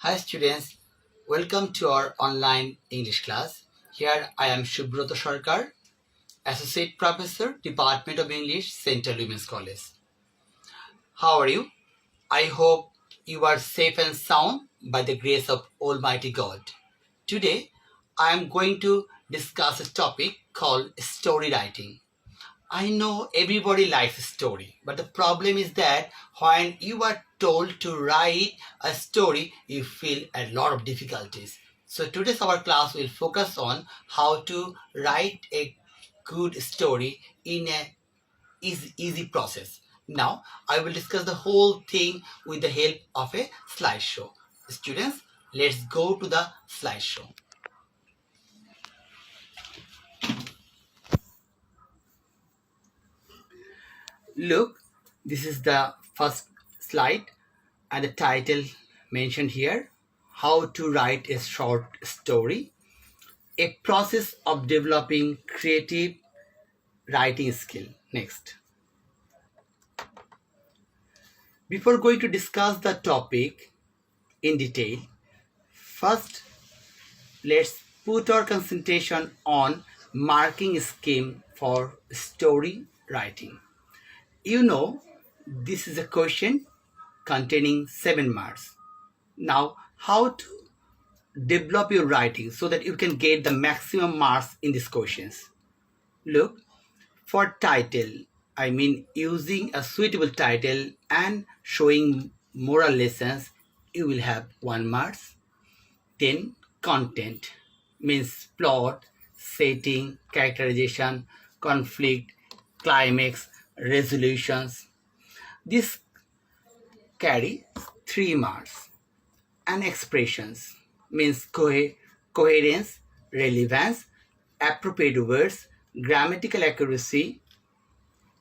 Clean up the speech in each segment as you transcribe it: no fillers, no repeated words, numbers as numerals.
Hi students, welcome to our online English class. Here I am Subrata Sarker, Associate Professor, Department of English, Central Women's College. How are you? I hope you are safe and sound by the grace of Almighty God. Today I am going to discuss a topic called story writing. I know everybody likes a story, but the problem is that when you are told to write a story, you feel a lot of difficulties. So today's our class will focus on how to write a good story in a easy process. Now, I will discuss the whole thing with the help of a slideshow. Students, let's go to the slideshow. Look, this is the first slide and the title mentioned here, how to write a short story, a process of developing creative writing skill. Next, before going to discuss the topic in detail, first let's put our concentration on marking scheme for story writing. You know, this is a question containing 7 marks. Now, how to develop your writing so that you can get the maximum marks in these questions? Look, for title, I mean using a suitable title and showing moral lessons, you will have 1 marks. Then content means plot, setting, characterization, conflict, climax, resolutions. This carry 3 marks. And expressions means coherence, relevance, appropriate words, grammatical accuracy,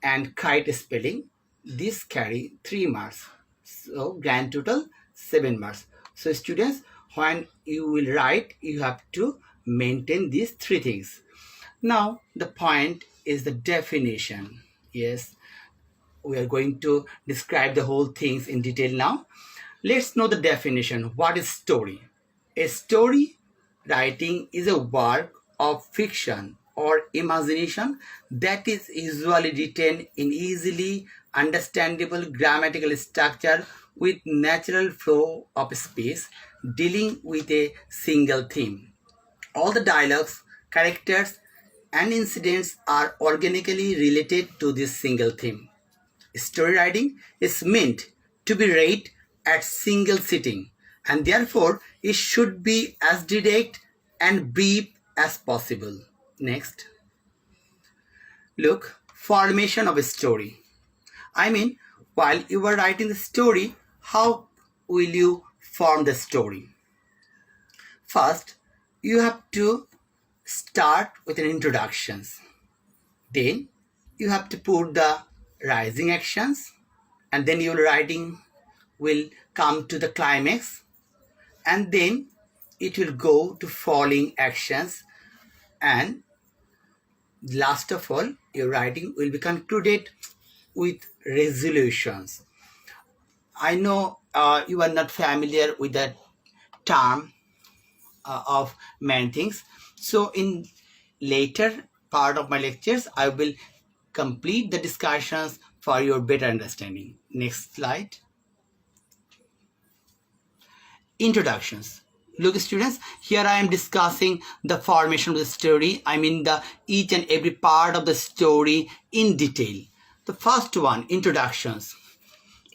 and correct spelling. These carry 3 marks. So grand total 7 marks. So students, when you will write, you have to maintain these 3 things. Now the point is the definition. Yes, we are going to describe the whole things in detail now. Let's know the definition. What is story? A story writing is a work of fiction or imagination that is usually written in easily understandable grammatical structure with natural flow of speech, dealing with a single theme. All the dialogues, characters, and incidents are organically related to this single theme. Story writing is meant to be read at single sitting, and therefore it should be as direct and brief as possible. Next, look, formation of a story. I mean, while you are writing the story, how will you form the story? First, you have to start with an introduction. Then you have to put the rising actions, and then your writing will come to the climax, and then it will go to falling actions, and last of all your writing will be concluded with resolutions. I know you are not familiar with that term of many things, so in later part of my lectures I will complete the discussions for your better understanding. Next slide. Introductions. Look students, here I am discussing the formation of the story. I mean the each and every part of the story in detail. The first one, introductions.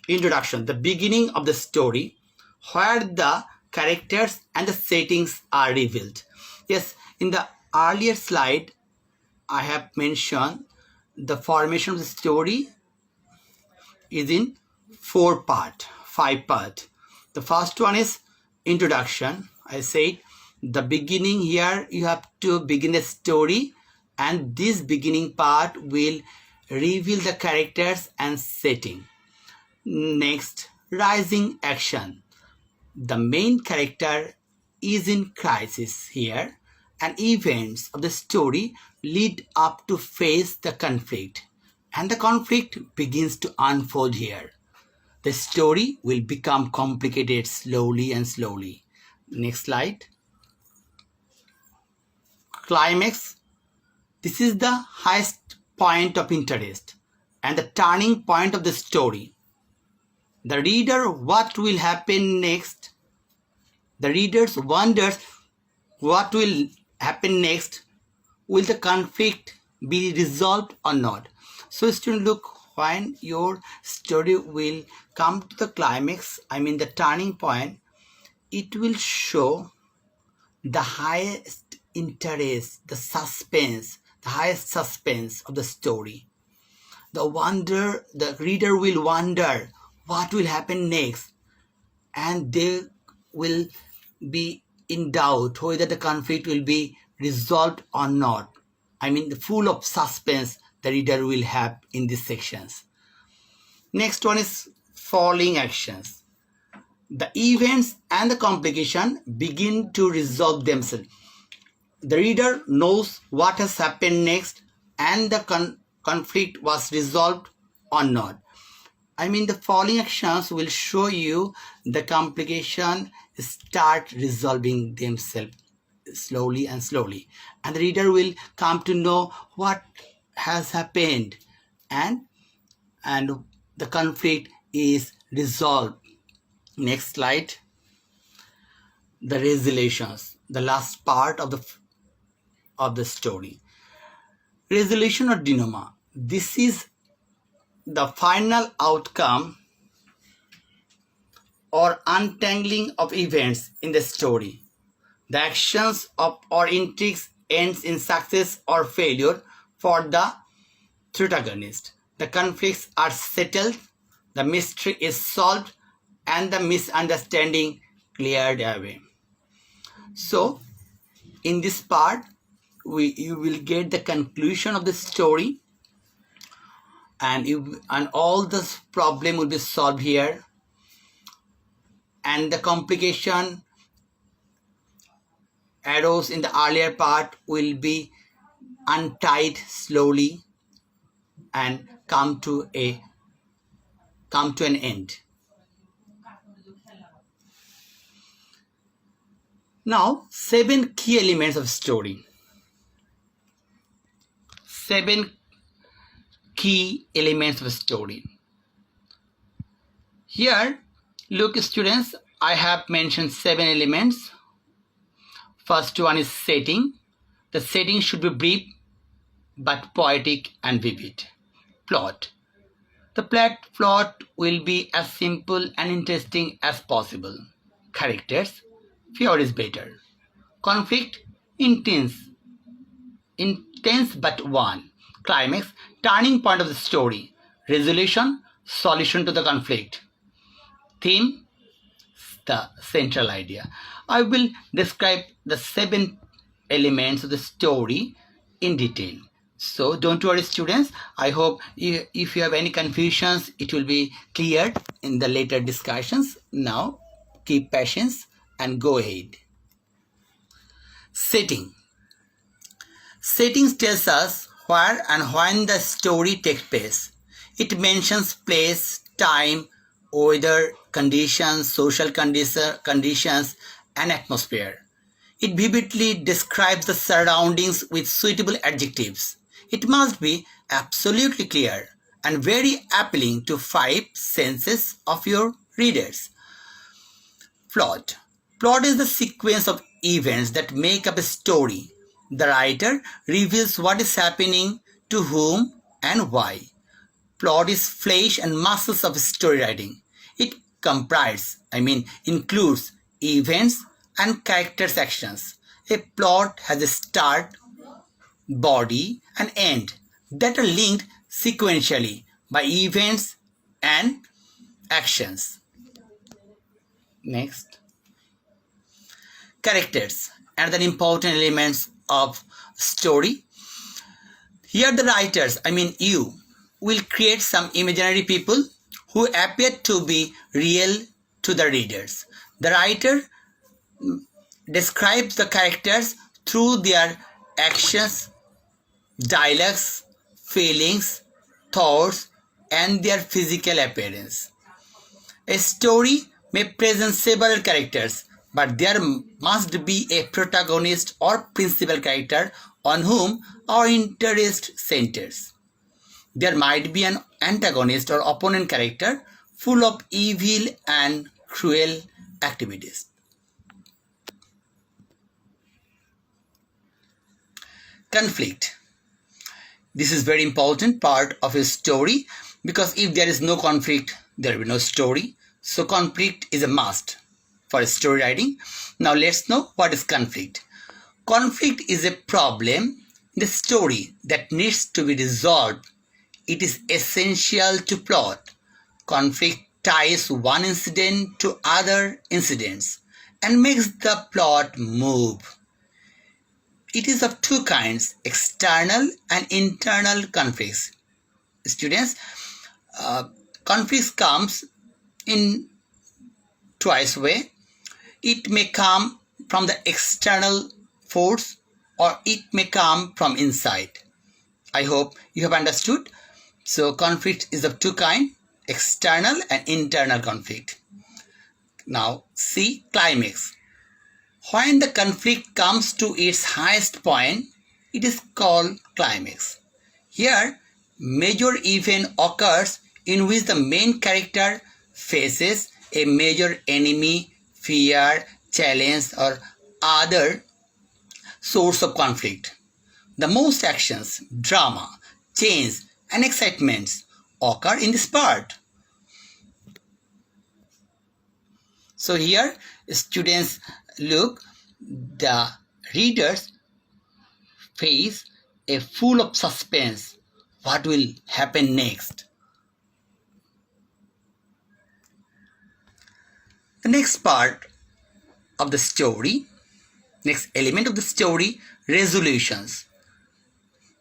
Introduction, the beginning of the story, where the characters and the settings are revealed. Yes, in the earlier slide I have mentioned the formation of the story is in 5 part. The first one is introduction. I said the beginning. Here you have to begin the story, and this beginning part will reveal the characters and setting. Next, rising action. The main character is in crisis here, and events of the story lead up to face the conflict, and the conflict begins to unfold here. the story will become complicated slowly and slowly. Next slide. Climax. This is the highest point of interest and the turning point of the story. The reader, what will happen next? The reader wonders what will happen next. Will the conflict be resolved or not? So student, look, when your story will come to the climax, the turning point, it will show the highest interest, the highest suspense of the story. The reader will wonder what will happen next, and they will be in doubt whether the conflict will be resolved or not. The full of suspense the reader will have in these sections. Next one is falling actions. The events and the complication begin to resolve themselves. The reader knows what has happened next and the conflict was resolved or not. The following actions will show you the complication start resolving themselves slowly and slowly. And the reader will come to know what has happened and the conflict is resolved. Next slide. The resolutions, the last part of the story. Resolution or denouement. This is the final outcome or untangling of events in the story. The actions of or intrigues ends in success or failure for the protagonist. The conflicts are settled, the mystery is solved, and the misunderstanding cleared away. So, in this part, you will get the conclusion of the story, and all the problem will be solved here, and the complication arrows in the earlier part will be untied slowly and come to an end. Now, 7 key elements of story. 7 key elements of story. Here, look students, I have mentioned 7 elements. First one is setting. The setting should be brief but poetic and vivid. Plot. The plot will be as simple and interesting as possible. Characters. Fewer is better. Conflict. Intense but one. Climax. Turning point of the story. Resolution. Solution to the conflict. Theme. The central idea. I will describe the 7 elements of the story in detail. So don't worry students, I hope if you have any confusions, it will be cleared in the later discussions. Now keep patience and go ahead. Setting. Settings tells us where and when the story takes place. It mentions place, time, weather conditions, social conditions, and atmosphere. It vividly describes the surroundings with suitable adjectives. It must be absolutely clear and very appealing to 5 senses of your readers. Plot. Plot is the sequence of events that make up a story. The writer reveals what is happening, to whom, and why. Plot is flesh and muscles of story writing. It includes events and characters' actions. A plot has a start, body, and end that are linked sequentially by events and actions. Next. Characters, another important elements of story. Here the writers, you, will create some imaginary people who appear to be real to the readers. The writer describes the characters through their actions, dialogues, feelings, thoughts, and their physical appearance. A story may present several characters, but there must be a protagonist or principal character on whom our interest centers. There might be an antagonist or opponent character full of evil and cruel activities. Conflict. This is very important part of a story, because if there is no conflict, there will be no story. So conflict is a must for story writing. Now let's know what is conflict. Conflict is a problem in the story that needs to be resolved. It is essential to plot. Conflict ties one incident to other incidents and makes the plot move. It is of two kinds, external and internal conflicts. Students, conflicts comes in twice way. It may come from the external force or it may come from inside. I hope you have understood. So conflict is of two kinds, external and internal conflict. Now see climax. When the conflict comes to its highest point, it is called climax. Here, major event occurs in which the main character faces a major enemy, fear, challenge, or other source of conflict. The most actions, drama, change, and excitements occur in this part. So here, students look, the readers face a full of suspense. What will happen next? The next part of the story, next element of the story, resolutions.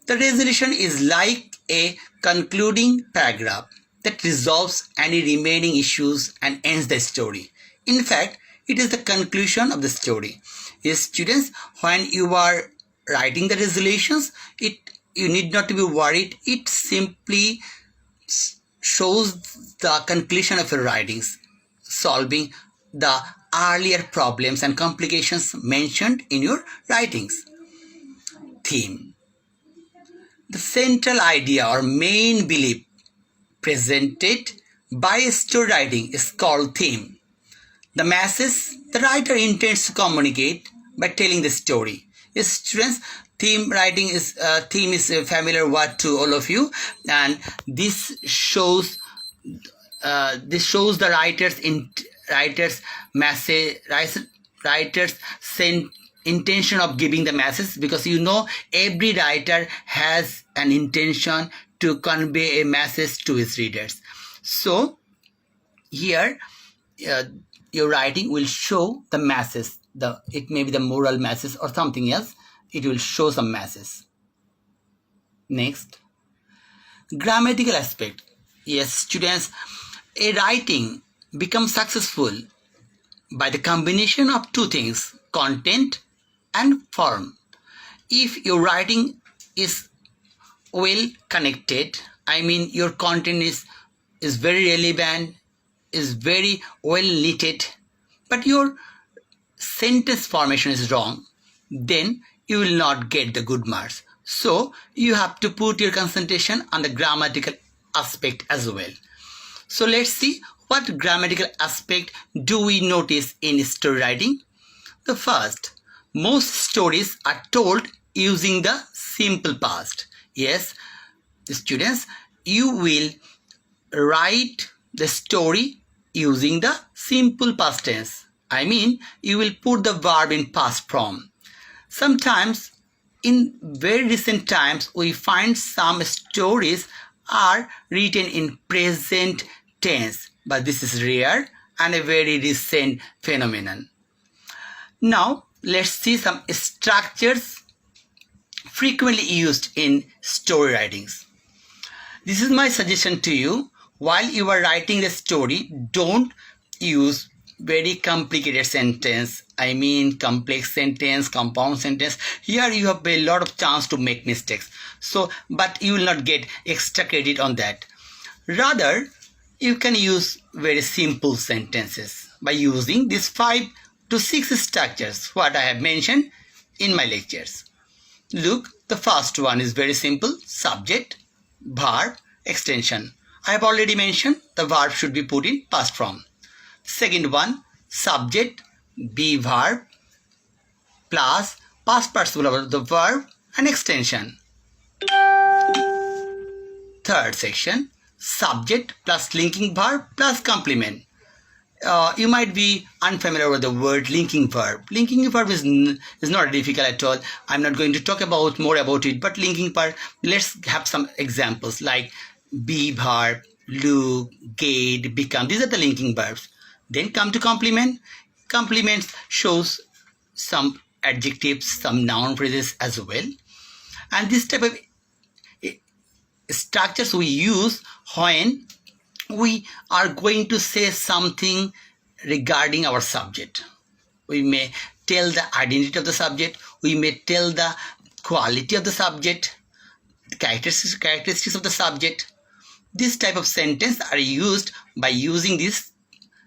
The resolution is like a concluding paragraph that resolves any remaining issues and ends the story. In fact, it is the conclusion of the story. Yes, students, when you are writing the resolutions, you need not to be worried. It simply shows the conclusion of your writings, solving the earlier problems and complications mentioned in your writings. Theme. The central idea or main belief presented by story writing is called theme. The message the writer intends to communicate by telling the story. Yes, students, theme is a familiar word to all of you, and this shows the writer's intention of giving the message, because every writer has an intention to convey a message to his readers. So here your writing will show the message. It may be the moral message or something else. It will show some message. Next, grammatical aspect. Yes, students, a writing becomes successful by the combination of two things, content and form. If your writing is well connected, I mean your content is very relevant, is very well knitted, but your sentence formation is wrong, then you will not get the good marks. So you have to put your concentration on the grammatical aspect as well. So let's see what grammatical aspect do we notice in story writing. The first, most stories are told using the simple past. Yes, students, you will write the story using the simple past tense. I mean, you will put the verb in past form. Sometimes, in very recent times, we find some stories are written in present tense, but this is rare and a very recent phenomenon. Now, let's see some structures frequently used in story writings. This is my suggestion to you. While you are writing the story, don't use very complicated sentence. I mean complex sentence, compound sentence. Here you have a lot of chance to make mistakes. But you will not get extra credit on that. Rather, you can use very simple sentences by using these 5 to 6 structures what I have mentioned in my lectures. Look, the first one is very simple: subject, verb, extension. I have already mentioned the verb should be put in past form. Second one, subject, be verb plus past participle of the verb and extension. Third section, subject plus linking verb plus complement. You might be unfamiliar with the word linking verb. Linking verb is not difficult at all. I'm not going to talk about more about it, but linking verb, let's have some examples like be verb, look, get, become. These are the linking verbs. Then come to complement. Complements shows some adjectives, some noun phrases as well. And this type of structures we use when we are going to say something regarding our subject. We may tell the identity of the subject, we may tell the quality of the subject, characteristics of the subject. This type of sentence are used by using this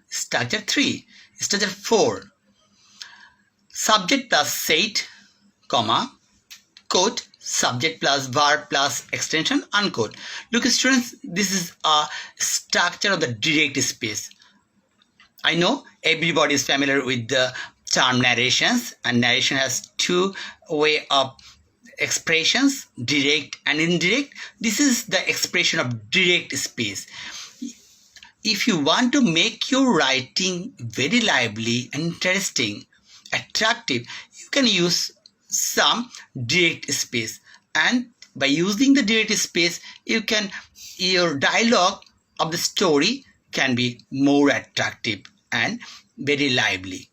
structure 3. Structure 4, subject plus said, comma, quote, subject plus verb plus extension, unquote. Look students, this is a structure of the direct speech. I know everybody is familiar with the term narrations, and narration has 2 way of expressions, direct and indirect. This is the expression of direct speech. If you want to make your writing very lively, interesting, attractive, you can use some direct speech, and by using the direct speech your dialogue of the story can be more attractive and very lively.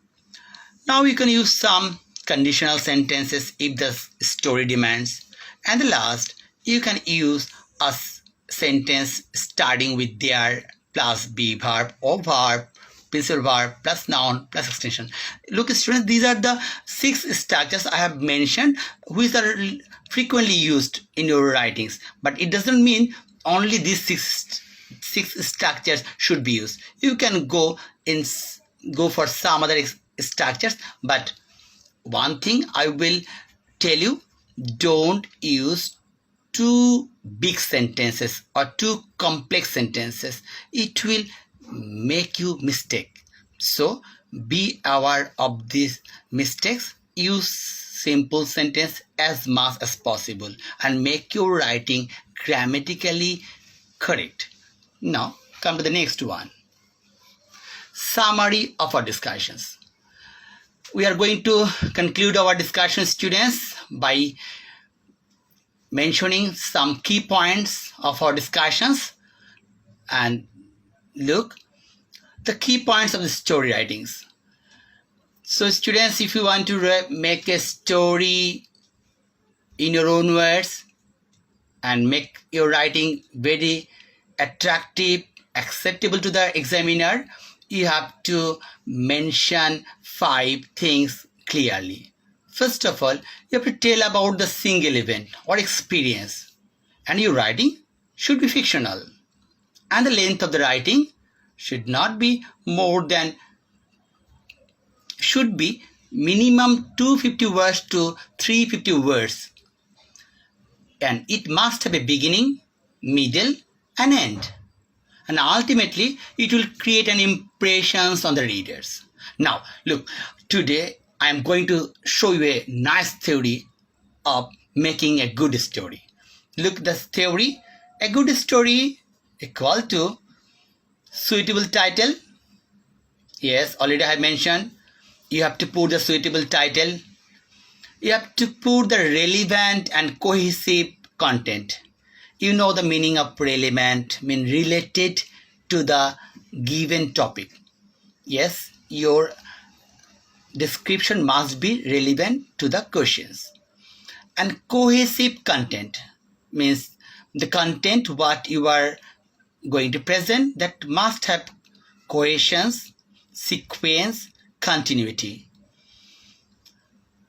Now you can use some conditional sentences if the story demands, and the last you can use a sentence starting with there plus be verb or verb principal verb plus noun plus extension. Look students, these are the 6 structures I have mentioned which are frequently used in your writings, but it doesn't mean only these 6 structures should be used. You can go for some other structures, but one thing I will tell you, don't use too big sentences or too complex sentences. It will make you mistake. So be aware of these mistakes. Use simple sentence as much as possible and make your writing grammatically correct. Now come to the next one. Summary of our discussions. We are going to conclude our discussion, students, by mentioning some key points of our discussions. And look, the key points of the story writings. So students, if you want to make a story in your own words and make your writing very attractive, acceptable to the examiner, you have to mention 5 things clearly. First of all, you have to tell about the single event or experience, and your writing should be fictional, and the length of the writing should be minimum 250 words to 350 words, and it must have a beginning, middle and end, and ultimately it will create an impression on the readers. Now look, today I am going to show you a nice theory of making a good story. Look, the theory, a good story equal to suitable title. Yes, already I have mentioned, you have to put the suitable title. You have to put the relevant and cohesive content. You know the meaning of relevant, mean related to the given topic. Yes, your description must be relevant to the questions. And cohesive content means the content what you are going to present, that must have cohesion, sequence, continuity.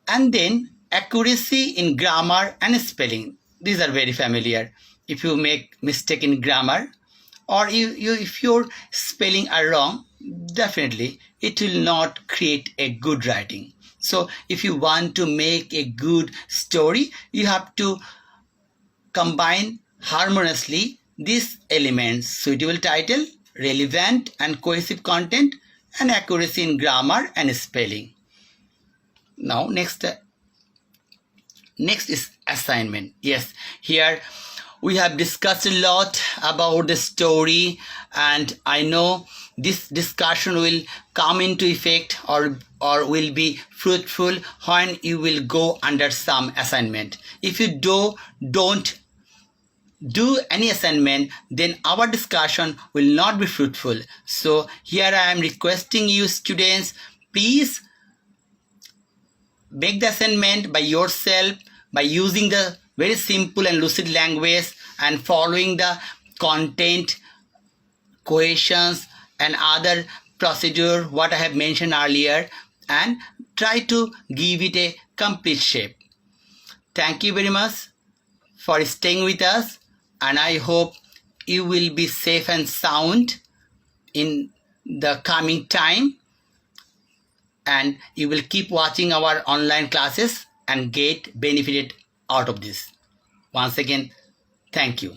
And then accuracy in grammar and spelling. These are very familiar. If you make mistake in grammar or if your spelling are wrong, definitely it will not create a good writing. So if you want to make a good story, you have to combine harmoniously these elements: suitable title, relevant and cohesive content, and accuracy in grammar and spelling. Now next is assignment. Yes, here we have discussed a lot about the story, and I know this discussion will come into effect or will be fruitful when you will go under some assignment. If you don't do any assignment, then our discussion will not be fruitful. So here I am requesting you students, please make the assignment by yourself by using the very simple and lucid language and following the content, questions and other procedure what I have mentioned earlier, and try to give it a complete shape. Thank you very much for staying with us, and I hope you will be safe and sound in the coming time, and you will keep watching our online classes and get benefited out of this. Once again, thank you.